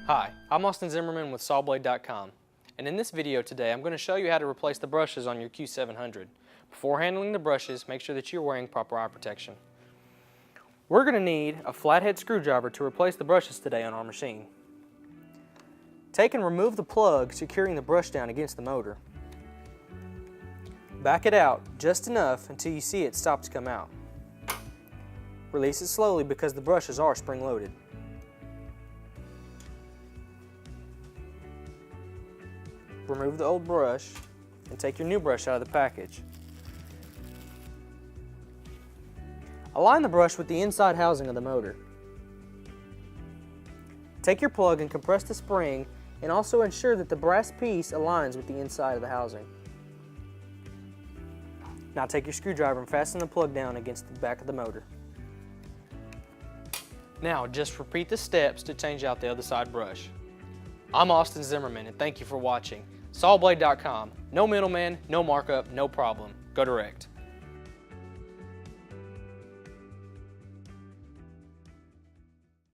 Hi, I'm Austin Zimmerman with Sawblade.com, and in this video today I'm going to show you how to replace the brushes on your Q700. Before handling the brushes, make sure that you're wearing proper eye protection. We're going to need a flathead screwdriver to replace the brushes today on our machine. Take and remove the plug securing the brush down against the motor. Back it out just enough until you see it stop to come out. Release it slowly because the brushes are spring-loaded. Remove the old brush and take your new brush out of the package. Align the brush with the inside housing of the motor. Take your plug and compress the spring and also ensure that the brass piece aligns with the inside of the housing. Now take your screwdriver and fasten the plug down against the back of the motor. Now just repeat the steps to change out the other side brush. I'm Austin Zimmerman and thank you for watching. Sawblade.com. No middleman, no markup, no problem. Go direct.